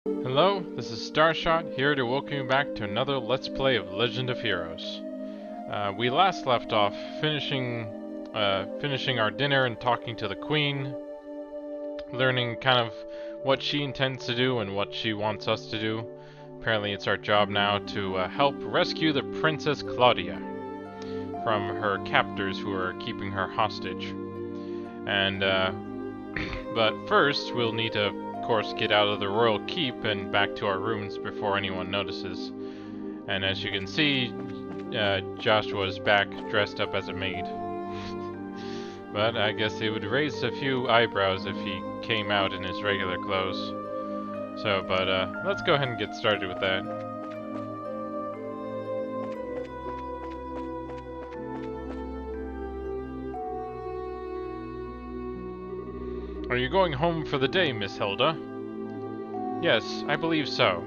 Hello, this is Starshot, here to welcome you back to another Let's Play of Legend of Heroes. We last left off finishing our dinner and talking to the Queen, learning kind of what she intends to do and what she wants us to do. Apparently it's our job now to help rescue the Princess Claudia from her captors who are keeping her hostage. And, but first we'll need to, of course, get out of the royal keep and back to our rooms before anyone notices. And as you can see, Joshua's back dressed up as a maid. But I guess it would raise a few eyebrows if he came out in his regular clothes. So, but let's go ahead and get started with that. Are you going home for the day, Miss Hilda? Yes, I believe so.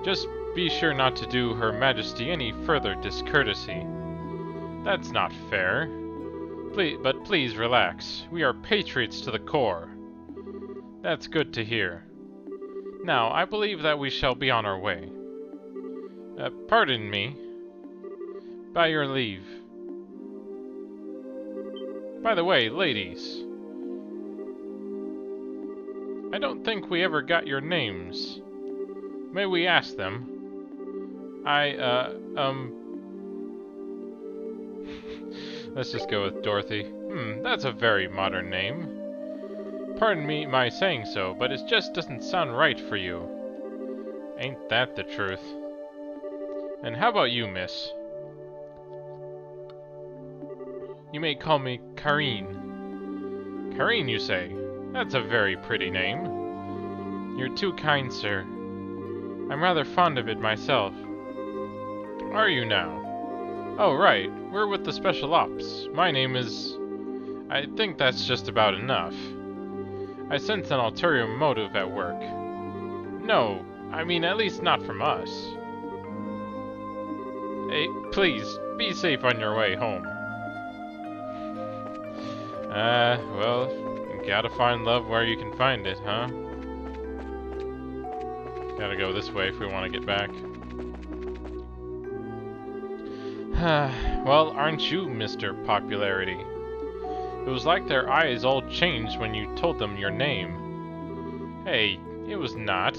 Just be sure not to do Her Majesty any further discourtesy. That's not fair. But please relax. We are patriots to the core. That's good to hear. Now, I believe that we shall be on our way. Pardon me. By your leave. By the way, ladies, I don't think we ever got your names. May we ask them? Let's just go with Dorothy. That's a very modern name. Pardon me my saying so, but it just doesn't sound right for you. Ain't that the truth? And how about you, miss? You may call me Karine. Karine, you say? That's a very pretty name. You're too kind, sir. I'm rather fond of it myself. Are you now? Oh, right. We're with the Special Ops. My name is... I think that's just about enough. I sense an ulterior motive at work. No, I mean at least not from us. Hey, please, be safe on your way home. Well, you gotta find love where you can find it, huh? Gotta go this way if we want to get back. Well, aren't you Mr. Popularity? It was like their eyes all changed when you told them your name. Hey, it was not.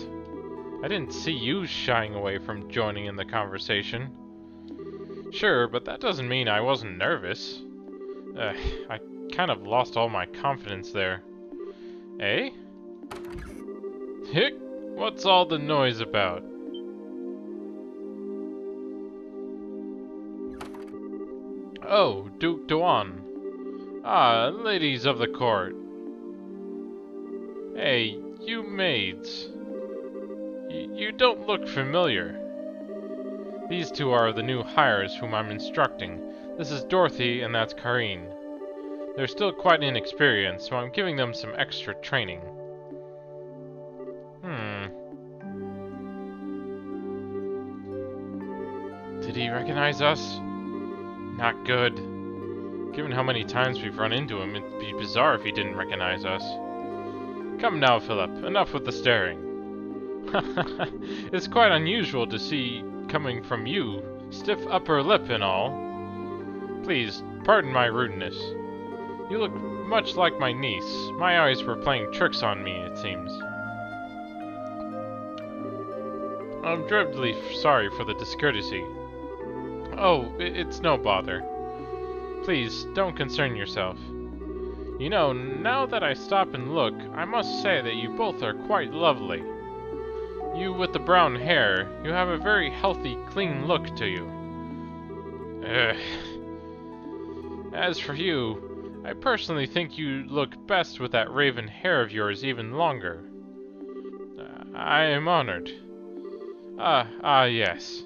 I didn't see you shying away from joining in the conversation. Sure, but that doesn't mean I wasn't nervous. I kind of lost all my confidence there. Eh? Hick! What's all the noise about? Oh, Duke Duan. Ah, ladies of the court. Hey, you maids. You don't look familiar. These two are the new hires whom I'm instructing. This is Dorothy and that's Karine. They're still quite inexperienced, so I'm giving them some extra training. Did he recognize us? Not good. Given how many times we've run into him, it'd be bizarre if he didn't recognize us. Come now, Philip. Enough with the staring. It's quite unusual to see coming from you, stiff upper lip and all. Please, pardon my rudeness. You look much like my niece. My eyes were playing tricks on me, it seems. I'm dreadfully sorry for the discourtesy. Oh, it's no bother. Please, don't concern yourself. You know, now that I stop and look, I must say that you both are quite lovely. You with the brown hair, you have a very healthy, clean look to you. As for you, I personally think you look best with that raven hair of yours even longer. I am honored. Yes.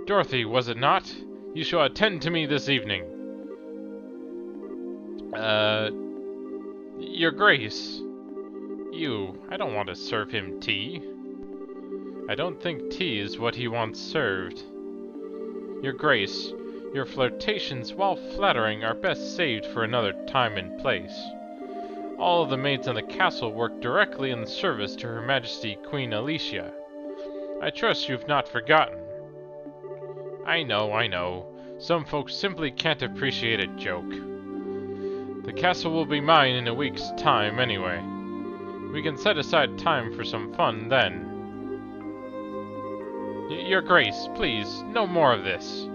Dorothy, was it not? You shall attend to me this evening. Your Grace. I don't want to serve him tea. I don't think tea is what he wants served. Your Grace, your flirtations, while flattering, are best saved for another time and place. All of the maids in the castle work directly in service to Her Majesty Queen Alicia. I trust you've not forgotten. I know. Some folks simply can't appreciate a joke. The castle will be mine in a week's time anyway. We can set aside time for some fun then. Your Grace, please, no more of this.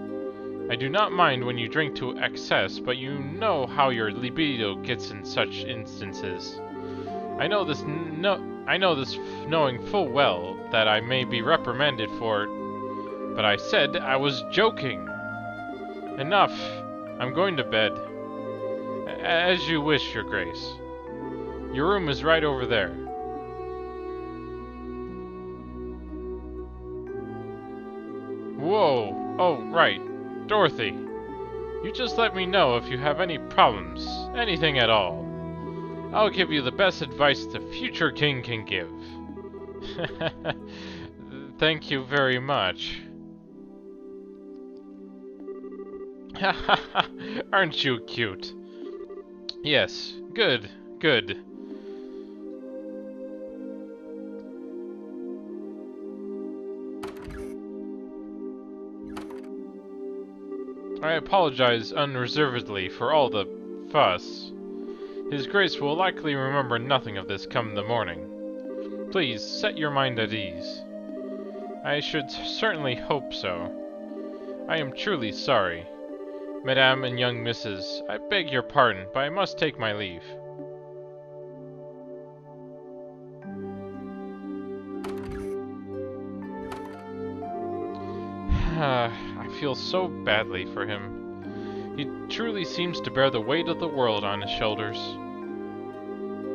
I do not mind when you drink to excess, but you know how your libido gets in such instances. I know this knowing full well that I may be reprimanded for it, but I said I was joking. Enough. I'm going to bed. As you wish, Your Grace. Your room is right over there. Whoa! Oh, right. Dorothy. You just let me know if you have any problems. Anything at all. I'll give you the best advice the future king can give. Thank you very much. Aren't you cute? Yes. Good. I apologize unreservedly for all the fuss. His Grace will likely remember nothing of this come the morning. Please, set your mind at ease. I should certainly hope so. I am truly sorry. Madame and young Mrs., I beg your pardon, but I must take my leave. I feel so badly for him. He truly seems to bear the weight of the world on his shoulders.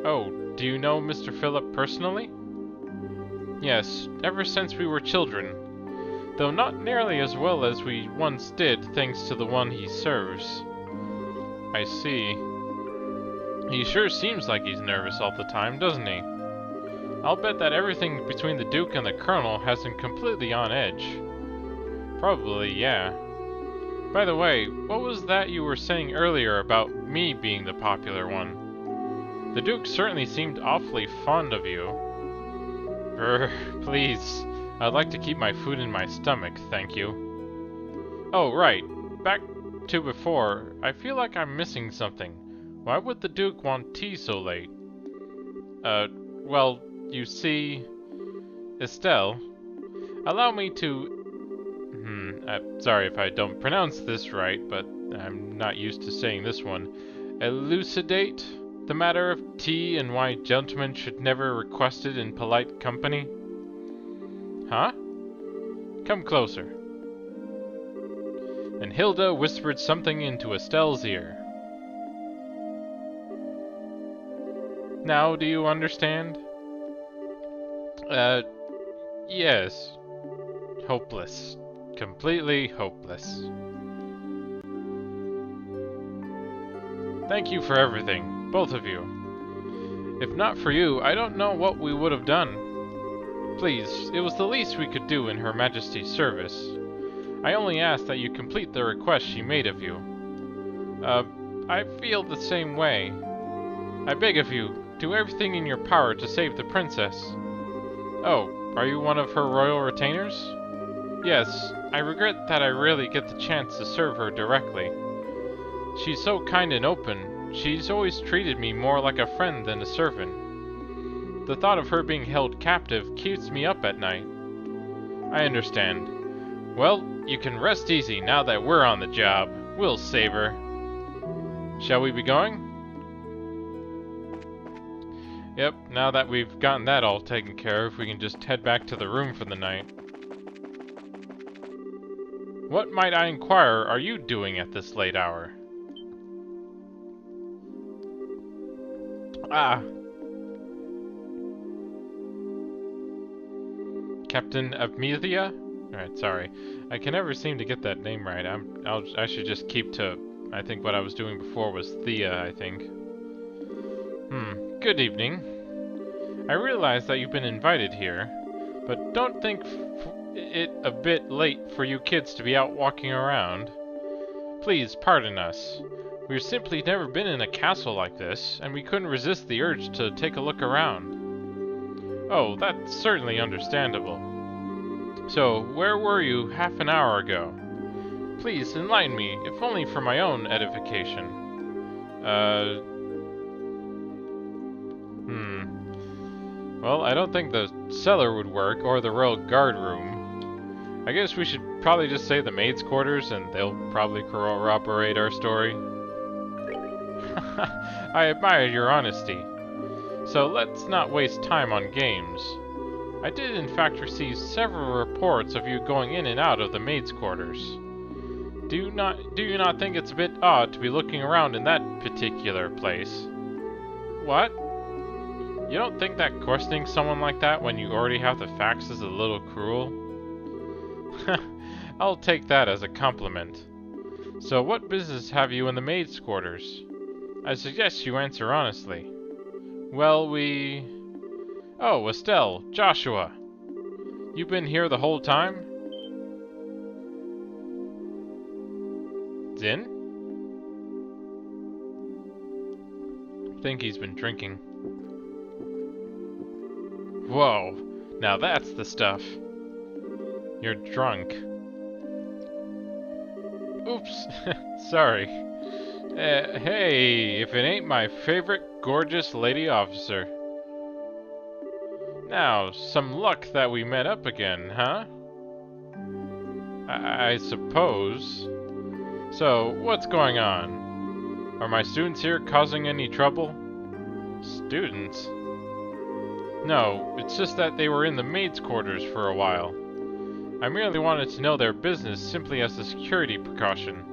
Oh, do you know Mr. Philip personally? Yes, ever since we were children, though not nearly as well as we once did, thanks to the one he serves. I see. He sure seems like he's nervous all the time, doesn't he? I'll bet that everything between the Duke and the Colonel has him completely on edge. Probably, yeah. By the way, what was that you were saying earlier about me being the popular one? The Duke certainly seemed awfully fond of you. Please. I'd like to keep my food in my stomach, thank you. Oh, right. Back to before. I feel like I'm missing something. Why would the Duke want tea so late? Well, you see... Estelle, allow me to... sorry if I don't pronounce this right, but I'm not used to saying this one. Elucidate the matter of tea and why gentlemen should never request it in polite company? Huh? Come closer. And Hilda whispered something into Estelle's ear. Now, do you understand? Yes. Hopeless. Completely hopeless. Thank you for everything, both of you. If not for you, I don't know what we would have done. Please, it was the least we could do in Her Majesty's service. I only ask that you complete the request she made of you. I feel the same way. I beg of you, do everything in your power to save the princess. Oh, are you one of her royal retainers? Yes, I regret that I rarely get the chance to serve her directly. She's so kind and open. She's always treated me more like a friend than a servant. The thought of her being held captive keeps me up at night. I understand. Well, you can rest easy now that we're on the job. We'll save her. Shall we be going? Yep, now that we've gotten that all taken care of, we can just head back to the room for the night. What, might I inquire, are you doing at this late hour? Ah. Captain Amelia? Alright, sorry. I can never seem to get that name right. I should just keep to... I think what I was doing before was Thea, I think. Good evening. I realize that you've been invited here, but don't think it a bit late for you kids to be out walking around. Please pardon us. We've simply never been in a castle like this, and we couldn't resist the urge to take a look around. Oh, that's certainly understandable. So, where were you half an hour ago? Please enlighten me, if only for my own edification. Well, I don't think the cellar would work, or the royal guard room. I guess we should probably just say the maids' quarters, and they'll probably corroborate our story. I admire your honesty. So let's not waste time on games. I did in fact receive several reports of you going in and out of the maids' quarters. Do you not think it's a bit odd to be looking around in that particular place? What? You don't think that questioning someone like that when you already have the facts is a little cruel? I'll take that as a compliment. So what business have you in the maids' quarters? I suggest you answer honestly. Well, Oh, Estelle, Joshua! You've been here the whole time? Zin? I think he's been drinking. Whoa, now that's the stuff. You're drunk. Oops, sorry. Hey, if it ain't my favorite gorgeous lady officer. Now, some luck that we met up again, huh? I suppose. So, what's going on? Are my students here causing any trouble? Students? No, it's just that they were in the maids' quarters for a while. I merely wanted to know their business simply as a security precaution.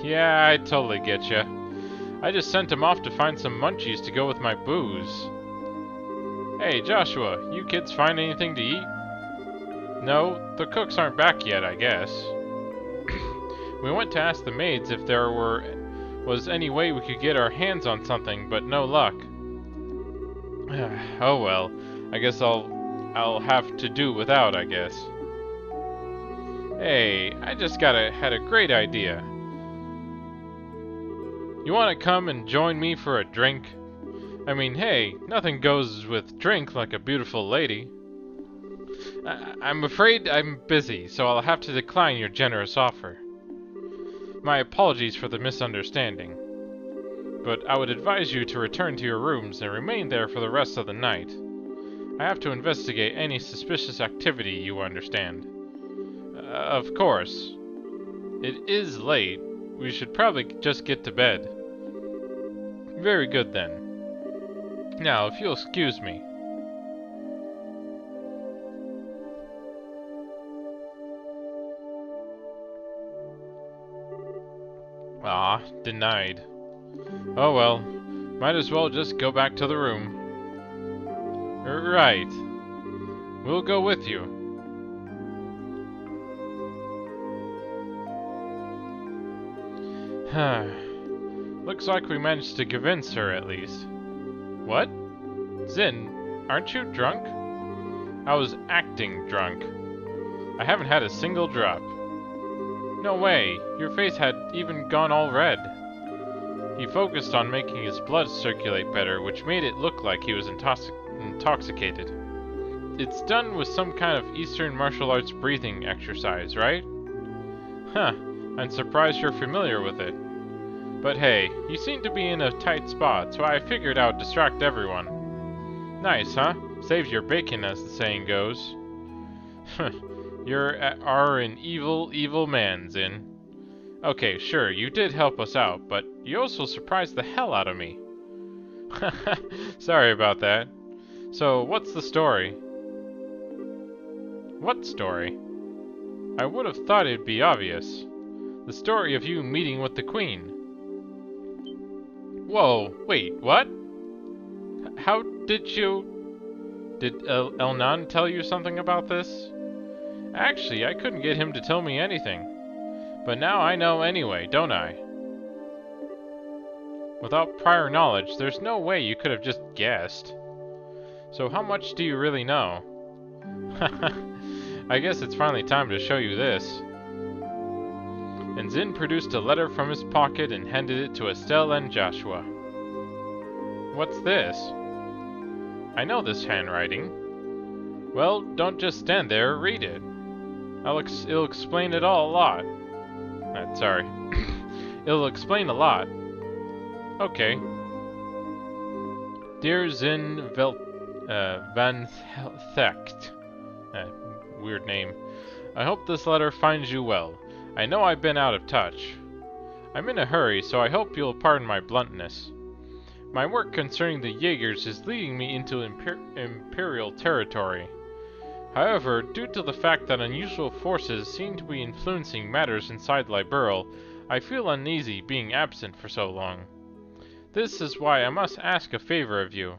Yeah, I totally get ya. I just sent them off to find some munchies to go with my booze. Hey, Joshua, you kids find anything to eat? No, the cooks aren't back yet, I guess. We went to ask the maids if there was any way we could get our hands on something, but no luck. Oh well, I guess I'll have to do without, I guess. Hey, I just had a great idea. You want to come and join me for a drink? I mean, hey, nothing goes with drink like a beautiful lady. I'm afraid I'm busy, so I'll have to decline your generous offer. My apologies for the misunderstanding. But I would advise you to return to your rooms and remain there for the rest of the night. I have to investigate any suspicious activity, you understand. Of course. It is late. We should probably just get to bed. Very good then. Now, if you'll excuse me. Ah, denied. Oh well, might as well just go back to the room. Right. We'll go with you. Looks like we managed to convince her at least. What? Zin, aren't you drunk? I was acting drunk. I haven't had a single drop. No way, your face had even gone all red. He focused on making his blood circulate better, which made it look like he was intoxicated. It's done with some kind of Eastern martial arts breathing exercise, right? Huh, I'm surprised you're familiar with it. But hey, you seem to be in a tight spot, so I figured I'd distract everyone. Nice, huh? Saves your bacon, as the saying goes. Are an evil, evil man, Zin. Okay, sure, you did help us out, but you also surprised the hell out of me. Sorry about that. So, what's the story? What story? I would have thought it'd be obvious. The story of you meeting with the Queen. Whoa, wait, what? How did you... Did Elnan tell you something about this? Actually, I couldn't get him to tell me anything. But now I know anyway, don't I? Without prior knowledge, there's no way you could have just guessed. So how much do you really know? I guess it's finally time to show you this. And Zin produced a letter from his pocket and handed it to Estelle and Joshua. What's this? I know this handwriting. Well, don't just stand there, read it. It'll explain it all a lot. Sorry. It'll explain a lot. Okay. Dear Zin van Thecht. Weird name. I hope this letter finds you well. I know I've been out of touch. I'm in a hurry, so I hope you'll pardon my bluntness. My work concerning the Jaegers is leading me into Imperial territory. However, due to the fact that unusual forces seem to be influencing matters inside Liberl, I feel uneasy being absent for so long. This is why I must ask a favor of you.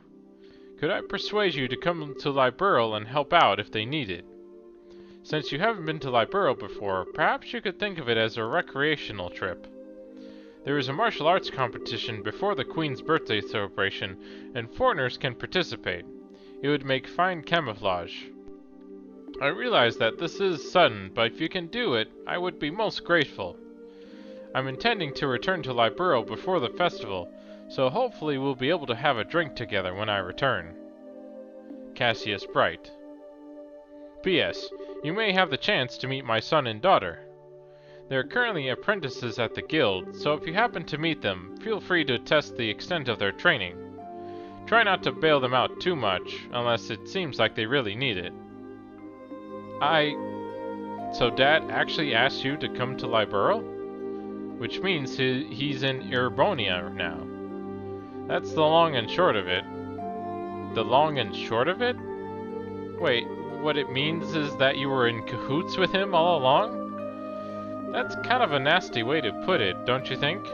Could I persuade you to come to Liberl and help out if they need it? Since you haven't been to Liberl before, perhaps you could think of it as a recreational trip. There is a martial arts competition before the Queen's birthday celebration, and foreigners can participate. It would make fine camouflage. I realize that this is sudden, but if you can do it, I would be most grateful. I'm intending to return to Liberl before the festival, so hopefully we'll be able to have a drink together when I return. Cassius Bright. P.S. You may have the chance to meet my son and daughter. They are currently apprentices at the guild, so if you happen to meet them, feel free to test the extent of their training. Try not to bail them out too much, unless it seems like they really need it. So Dad actually asked you to come to Liberl? Which means he's in Erbonia now. That's the long and short of it. The long and short of it? Wait, what it means is that you were in cahoots with him all along? That's kind of a nasty way to put it, don't you think?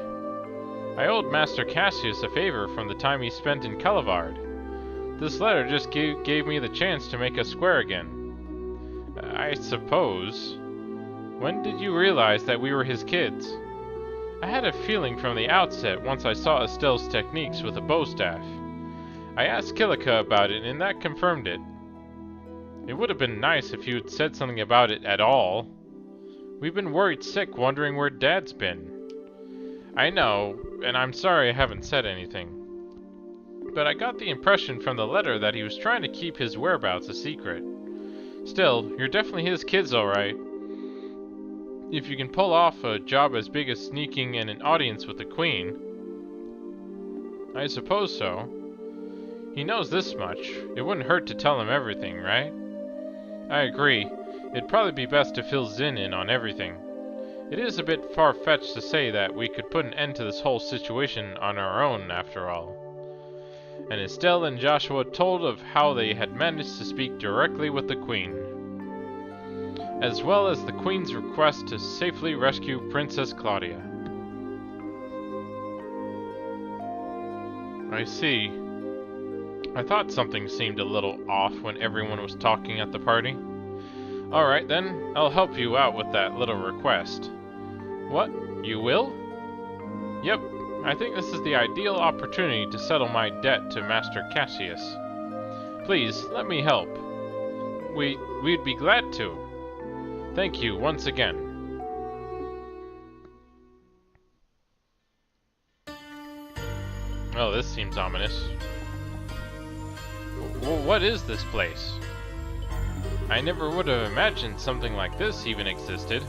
I owed Master Cassius a favor from the time he spent in Calivard. This letter just gave me the chance to make us square again. I suppose. When did you realize that we were his kids? I had a feeling from the outset once I saw Estelle's techniques with a bow staff. I asked Kilika about it, and that confirmed it. It would have been nice if you had said something about it at all. We've been worried sick wondering where Dad's been. I know, and I'm sorry I haven't said anything. But I got the impression from the letter that he was trying to keep his whereabouts a secret. Still, you're definitely his kids alright. If you can pull off a job as big as sneaking in an audience with the Queen. I suppose so. He knows this much. It wouldn't hurt to tell him everything, right? I agree. It'd probably be best to fill Zin in on everything. It is a bit far-fetched to say that we could put an end to this whole situation on our own, after all. And Estelle and Joshua told of how they had managed to speak directly with the Queen, as well as the Queen's request to safely rescue Princess Claudia. I see. I thought something seemed a little off when everyone was talking at the party. Alright then, I'll help you out with that little request. What? You will? Yep, I think this is the ideal opportunity to settle my debt to Master Cassius. Please, let me help. We'd be glad to. Thank you once again. Oh, this seems ominous. What is this place? I never would have imagined something like this even existed.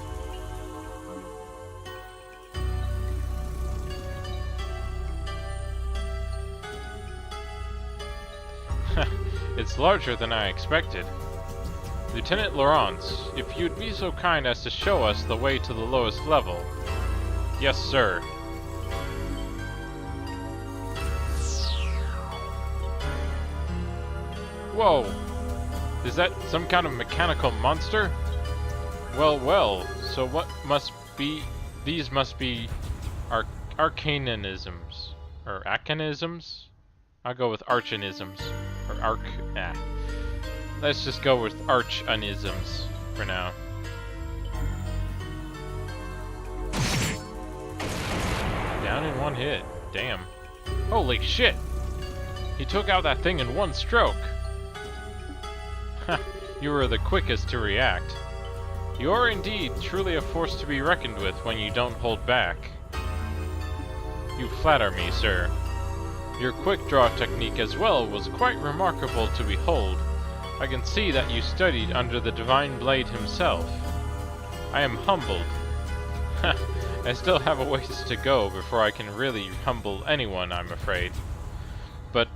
It's larger than I expected. Lieutenant Laurence, if you'd be so kind as to show us the way to the lowest level. Yes, sir. Whoa! Is that some kind of mechanical monster? Well, so what must be... These must be... arcanisms. Or acanisms? I'll go with archanisms. Or let's just go with archanisms for now. Down in one hit. Damn. Holy shit! He took out that thing in one stroke! You were the quickest to react. You are indeed truly a force to be reckoned with when you don't hold back. You flatter me, sir. Your quick-draw technique as well was quite remarkable to behold. I can see that you studied under the Divine Blade himself. I am humbled. I still have a ways to go before I can really humble anyone, I'm afraid. But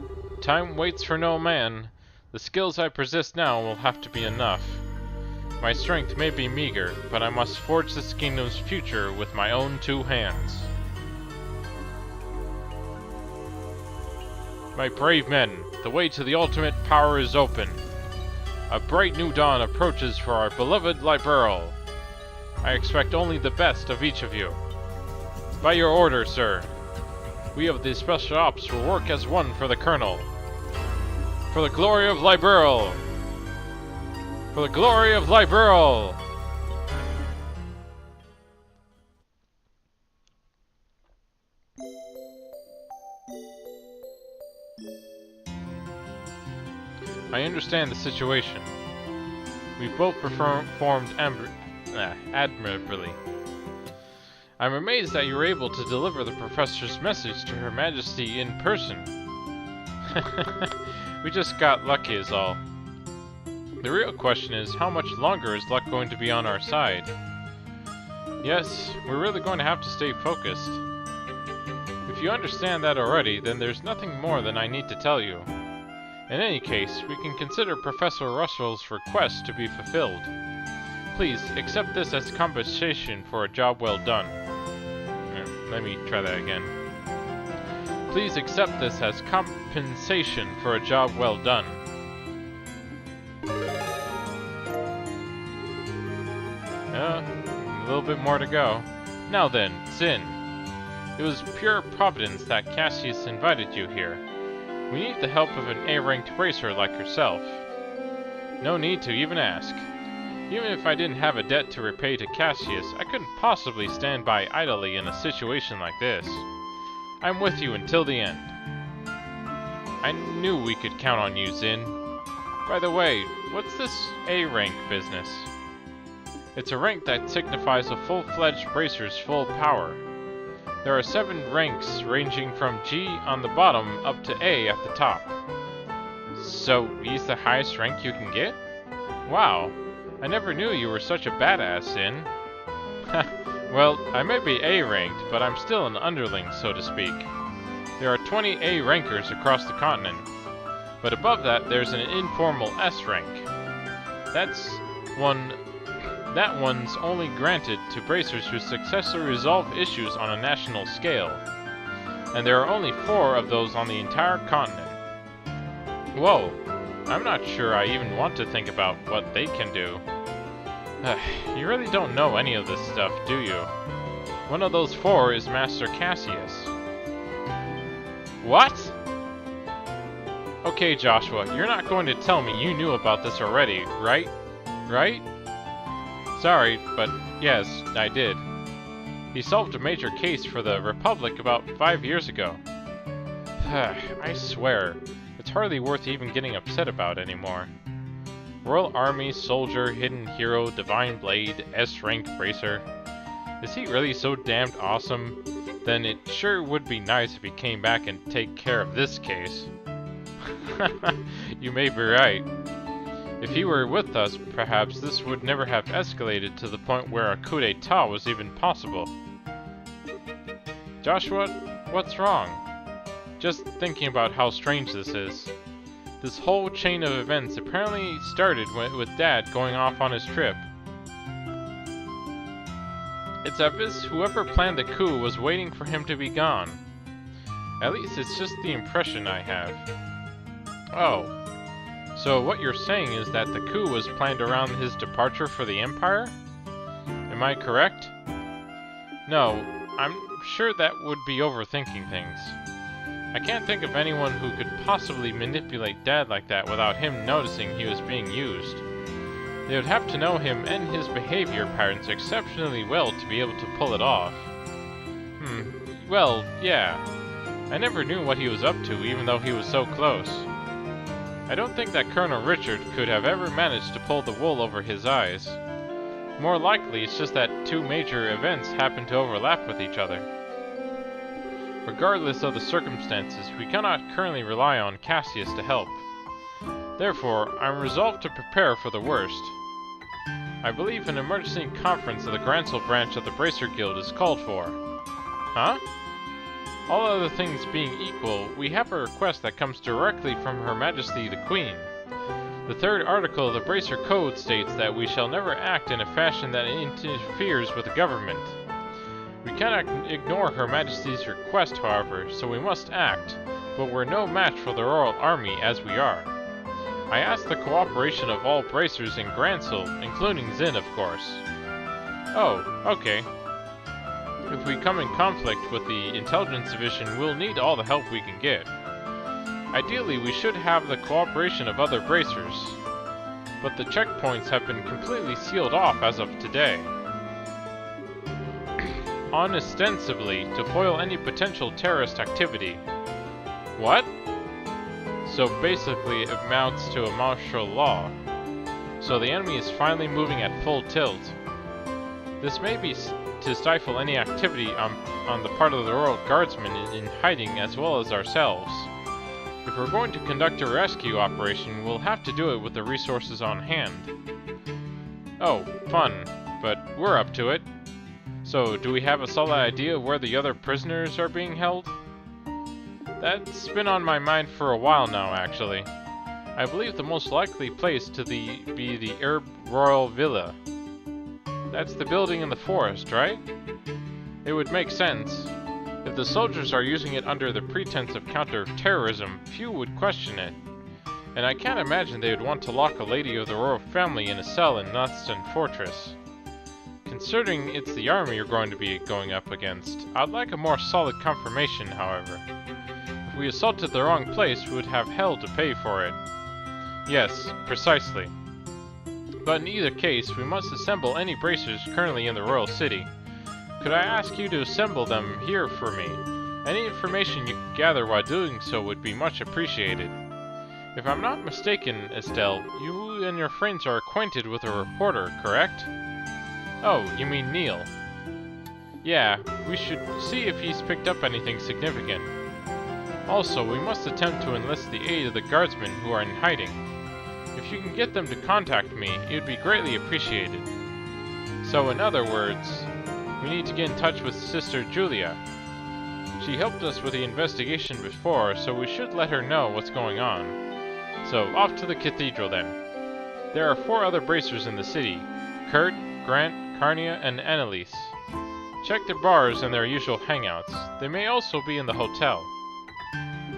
time waits for no man. The skills I possess now will have to be enough. My strength may be meager, but I must forge this kingdom's future with my own 2 hands. My brave men, the way to the ultimate power is open. A bright new dawn approaches for our beloved Liberal. I expect only the best of each of you. By your order, sir. We of the Special Ops will work as one for the Colonel. For the glory of Liberal! For the glory of Liberal! I understand the situation. We've both performed admirably. I'm amazed that you were able to deliver the Professor's message to Her Majesty in person. We just got lucky is all. The real question is, how much longer is luck going to be on our side? Yes, we're really going to have to stay focused. If you understand that already, then there's nothing more than I need to tell you. In any case, we can consider Professor Russell's request to be fulfilled. Please, accept this as compensation for a job well done. Let me try that again. Please accept this as compensation for a job well done. A little bit more to go. Now then, Zin. It was pure providence that Cassius invited you here. We need the help of an A-ranked bracer like yourself. No need to even ask. Even if I didn't have a debt to repay to Cassius, I couldn't possibly stand by idly in a situation like this. I'm with you until the end. I knew we could count on you, Zin. By the way, what's this A-rank business? It's a rank that signifies a full-fledged bracer's full power. There are 7 ranks ranging from G on the bottom up to A at the top. So he's the highest rank you can get? Wow, I never knew you were such a badass, Sin. Well, I may be A-ranked, but I'm still an underling, so to speak. There are 20 A-rankers across the continent. But above that, there's an informal S rank. That one's only granted to bracers who successfully resolve issues on a national scale. And there are only 4 of those on the entire continent. Whoa, I'm not sure I even want to think about what they can do. You really don't know any of this stuff, do you? One of those 4 is Master Cassius. What? Okay, Joshua, you're not going to tell me you knew about this already, right? Right? Sorry, but yes, I did. He solved a major case for the Republic about 5 years ago. I swear, it's hardly worth even getting upset about anymore. Royal Army, Soldier, Hidden Hero, Divine Blade, S-Rank Bracer. Is he really so damned awesome? Then it sure would be nice if he came back and take care of this case. You may be right. If he were with us, perhaps this would never have escalated to the point where a coup d'etat was even possible. Joshua, what's wrong? Just thinking about how strange this is. This whole chain of events apparently started with Dad going off on his trip. It's as if whoever planned the coup was waiting for him to be gone. At least it's just the impression I have. Oh. So what you're saying is that the coup was planned around his departure for the Empire? Am I correct? No, I'm sure that would be overthinking things. I can't think of anyone who could possibly manipulate Dad like that without him noticing he was being used. They would have to know him and his behavior patterns exceptionally well to be able to pull it off. Well, yeah. I never knew what he was up to, even though he was so close. I don't think that Colonel Richard could have ever managed to pull the wool over his eyes. More likely, it's just that two major events happen to overlap with each other. Regardless of the circumstances, we cannot currently rely on Cassius to help. Therefore, I'm resolved to prepare for the worst. I believe an emergency conference of the Grancel branch of the Bracer Guild is called for. Huh? All other things being equal, we have a request that comes directly from Her Majesty the Queen. The third article of the Bracer Code states that we shall never act in a fashion that interferes with the government. We cannot ignore Her Majesty's request, however, so we must act, but we're no match for the Royal Army as we are. I ask the cooperation of all bracers in Grancel, including Zin, of course. Oh, okay. If we come in conflict with the Intelligence Division, we'll need all the help we can get. Ideally, we should have the cooperation of other bracers, but the checkpoints have been completely sealed off as of today. Ostensibly, to foil any potential terrorist activity. What? So basically, it amounts to a martial law. So the enemy is finally moving at full tilt. This may be to stifle any activity on the part of the Royal Guardsmen in hiding as well as ourselves. If we're going to conduct a rescue operation, we'll have to do it with the resources on hand. Oh, fun, but we're up to it. So, do we have a solid idea of where the other prisoners are being held? That's been on my mind for a while now, actually. I believe the most likely place to be the Herb Royal Villa. That's the building in the forest, right? It would make sense. If the soldiers are using it under the pretense of counter-terrorism, few would question it. And I can't imagine they would want to lock a lady of the royal family in a cell in Notston Fortress. Considering it's the army you're going to be going up against, I'd like a more solid confirmation, however. If we assaulted the wrong place, we would have hell to pay for it. Yes, precisely. But in either case, we must assemble any bracers currently in the royal city. Could I ask you to assemble them here for me? Any information you could gather while doing so would be much appreciated. If I'm not mistaken, Estelle, you and your friends are acquainted with a reporter, correct? Oh, you mean Neil. Yeah, we should see if he's picked up anything significant. Also, we must attempt to enlist the aid of the guardsmen who are in hiding. If you can get them to contact me, it would be greatly appreciated. So, in other words, we need to get in touch with Sister Julia. She helped us with the investigation before, so we should let her know what's going on. So, off to the cathedral then. There are 4 other bracers in the city: Kurt, Grant, Carnia, and Annalise. Check their bars and their usual hangouts. They may also be in the hotel.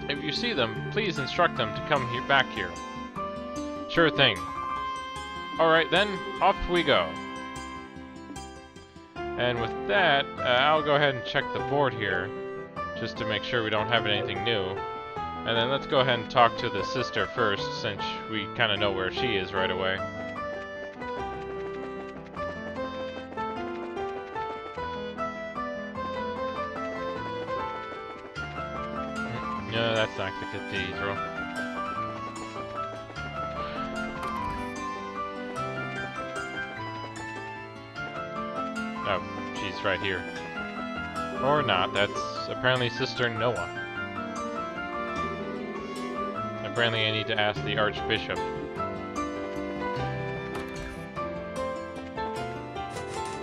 If you see them, please instruct them to come back here. Sure thing. Alright then, off we go. And with that, I'll go ahead and check the board here, just to make sure we don't have anything new. And then let's go ahead and talk to the sister first, since we kind of know where she is right away. No, that's not the cathedral. Oh, she's right here. Or not, that's apparently Sister Noah. Apparently I need to ask the Archbishop.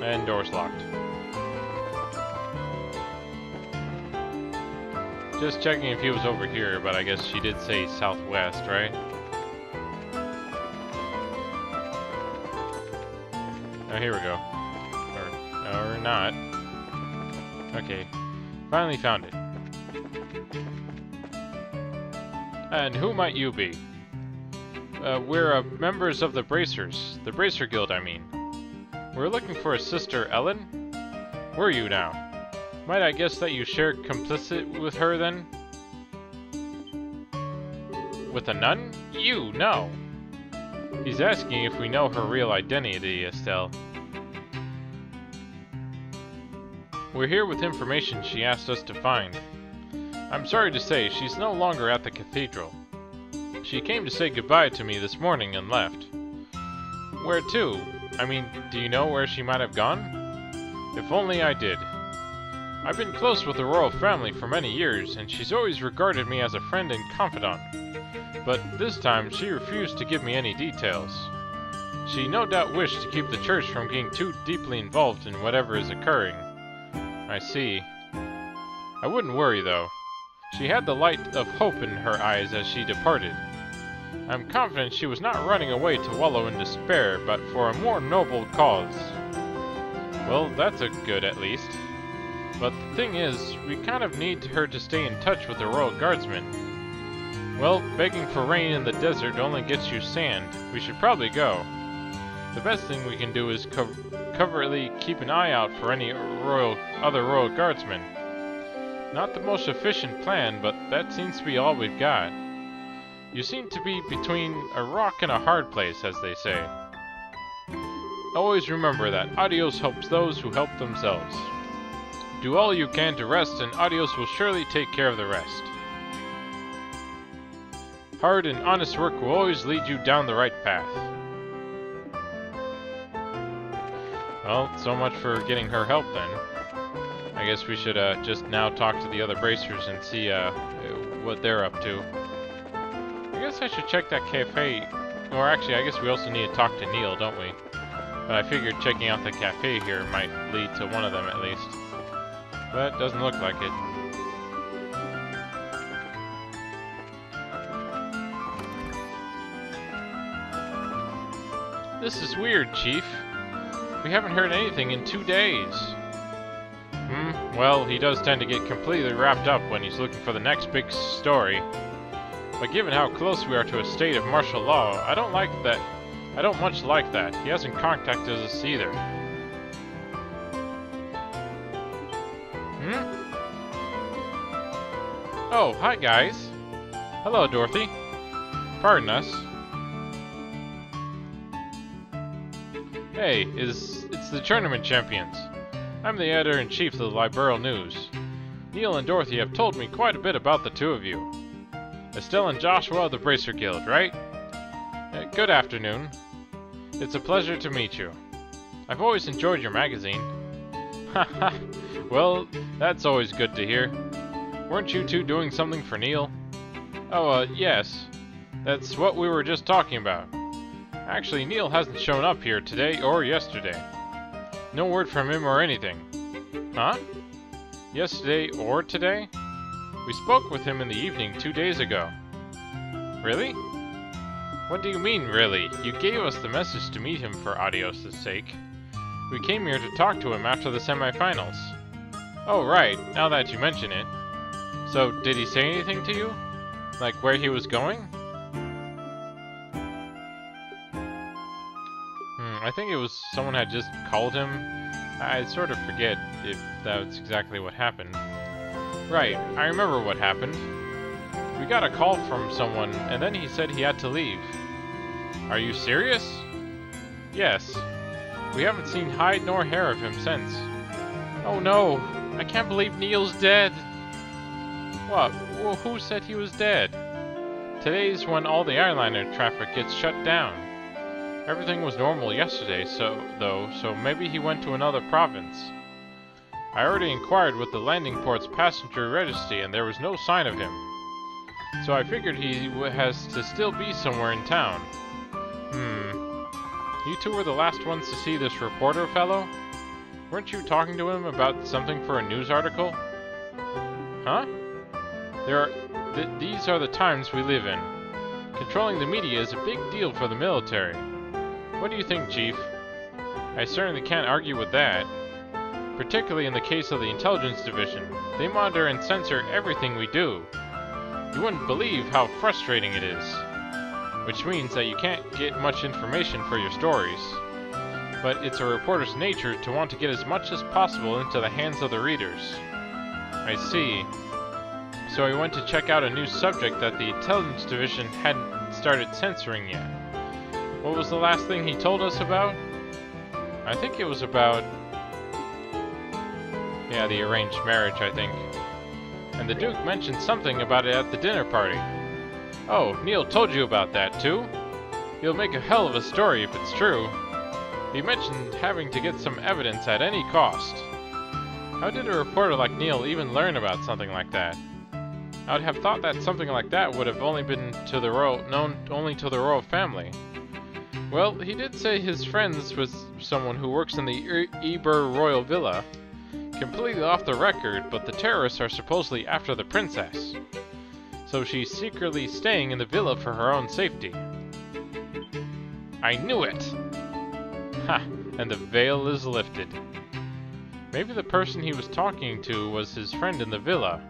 And door's locked. Just checking if he was over here, but I guess she did say southwest, right? Oh, here we go. Or not. Okay. Finally found it. And who might you be? We're members of the Bracers. The Bracer Guild, I mean. We're looking for a Sister Ellen? Where are you now? Might I guess that you share complicit with her, then? With a nun? You, no! He's asking if we know her real identity, Estelle. We're here with information she asked us to find. I'm sorry to say, she's no longer at the cathedral. She came to say goodbye to me this morning and left. Where to? I mean, do you know where she might have gone? If only I did. I've been close with the royal family for many years, and she's always regarded me as a friend and confidant. But this time, she refused to give me any details. She no doubt wished to keep the church from getting too deeply involved in whatever is occurring. I see. I wouldn't worry, though. She had the light of hope in her eyes as she departed. I'm confident she was not running away to wallow in despair, but for a more noble cause. Well, that's a good at least. But the thing is, we kind of need her to stay in touch with the royal guardsmen. Well, begging for rain in the desert only gets you sand. We should probably go. The best thing we can do is covertly keep an eye out for any other royal guardsmen. Not the most efficient plan, but that seems to be all we've got. You seem to be between a rock and a hard place, as they say. Always remember that Adios helps those who help themselves. Do all you can to rest, and Adios will surely take care of the rest. Hard and honest work will always lead you down the right path. Well, so much for getting her help then. I guess we should just now talk to the other bracers and see what they're up to. I guess I should check that cafe. Or actually, I guess we also need to talk to Neil, don't we? But I figured checking out the cafe here might lead to one of them at least. But it doesn't look like it. This is weird, Chief. We haven't heard anything in 2 days. Well, he does tend to get completely wrapped up when he's looking for the next big story. But given how close we are to a state of martial law, I don't much like that. He hasn't contacted us either. Oh, hi guys. Hello, Dorothy. Pardon us. Hey, it's the tournament champions. I'm the editor-in-chief of the Liberal News. Neil and Dorothy have told me quite a bit about the two of you. Estelle and Joshua of the Bracer Guild, right? Good afternoon. It's a pleasure to meet you. I've always enjoyed your magazine. Haha, well, that's always good to hear. Weren't you two doing something for Neil? Oh, yes. That's what we were just talking about. Actually, Neil hasn't shown up here today or yesterday. No word from him or anything. Huh? Yesterday or today? We spoke with him in the evening 2 days ago. Really? What do you mean, really? You gave us the message to meet him for Adios' sake. We came here to talk to him after the semifinals. Oh, right, now that you mention it. So, did he say anything to you? Like where he was going? I think it was someone had just called him. I sort of forget if that's exactly what happened. Right, I remember what happened. We got a call from someone, and then he said he had to leave. Are you serious? Yes. We haven't seen hide nor hair of him since. Oh no! I can't believe Neil's dead! What? Well, who said he was dead? Today's when all the eyeliner traffic gets shut down. Everything was normal yesterday, so maybe he went to another province. I already inquired with the landing port's passenger registry, and there was no sign of him. So I figured he has to still be somewhere in town. You two were the last ones to see this reporter fellow? Weren't you talking to him about something for a news article? Huh? These are the times we live in. Controlling the media is a big deal for the military. What do you think, Chief? I certainly can't argue with that. Particularly in the case of the Intelligence Division. They monitor and censor everything we do. You wouldn't believe how frustrating it is. Which means that you can't get much information for your stories. But it's a reporter's nature to want to get as much as possible into the hands of the readers. I see. So I went to check out a new subject that the Intelligence Division hadn't started censoring yet. What was the last thing he told us about? I think it was about... yeah, the arranged marriage, I think. And the Duke mentioned something about it at the dinner party. Oh, Neil told you about that, too? He'll make a hell of a story if it's true. He mentioned having to get some evidence at any cost. How did a reporter like Neil even learn about something like that? I would have thought that something like that would have only been to the known only to the royal family. Well, he did say his friends was someone who works in the Eber Royal Villa. Completely off the record, but the terrorists are supposedly after the princess. So she's secretly staying in the villa for her own safety. I knew it! Ha! And the veil is lifted. Maybe the person he was talking to was his friend in the villa,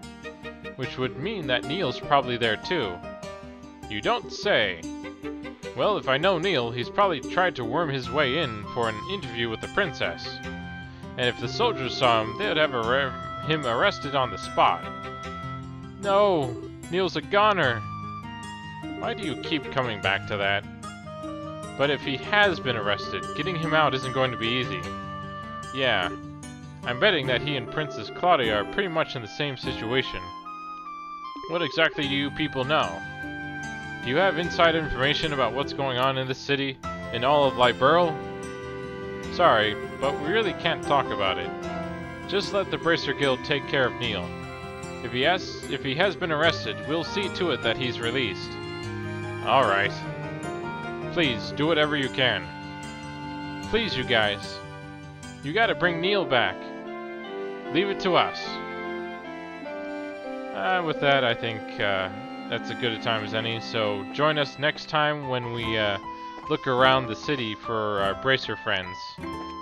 which would mean that Neil's probably there too. You don't say! Well, if I know Neil, he's probably tried to worm his way in for an interview with the princess. And if the soldiers saw him, they'd have him arrested on the spot. No! Neil's a goner! Why do you keep coming back to that? But if he has been arrested, getting him out isn't going to be easy. Yeah. I'm betting that he and Princess Claudia are pretty much in the same situation. What exactly do you people know? Do you have inside information about what's going on in this city, in all of Liberl? Sorry, but we really can't talk about it. Just let the Bracer Guild take care of Neil. If he has been arrested, we'll see to it that he's released. Alright. Please, do whatever you can. Please, you guys. You gotta bring Neil back. Leave it to us. With that, I think that's as good a time as any, so join us next time when we look around the city for our Bracer friends,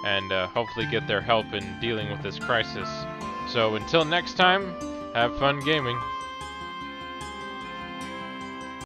and hopefully get their help in dealing with this crisis. So until next time, have fun gaming.